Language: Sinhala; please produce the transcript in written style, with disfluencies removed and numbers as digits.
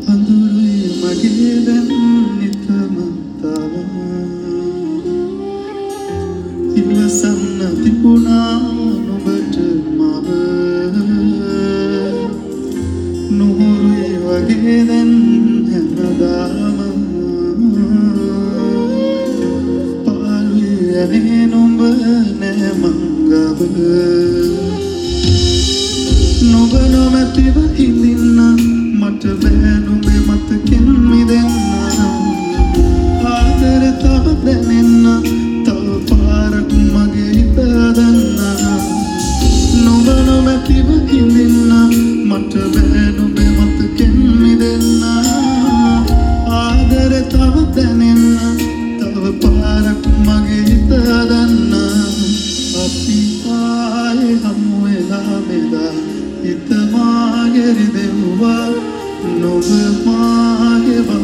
අඳුරුයි මගේ දැන් නිතම තව ඉවසන්න තිබුණා නුඹට මව නුහුරුයි වගේ දැන් හැමදාම පාළුයි යන්නේ නුඹ නෑ මංගව නුඹ නොමැතිව ඉඳින්න මට බෑ නුඹේ මතකෙන් මිදෙන්න ආදර තව දැනෙන්න තව පාරක් මගේ හිත හදන්න නුඹ නොමැතිව ඉඳින්න මට බෑ නුඹේ මතකෙන් මිදෙන්න ආදර තව දැනෙන්න තව පාරක් මගේ හිත හදන්න අපි ආයේ හමු වෙලා මෙදා හිත මාගෙරි දෙව්වා නුඹ මා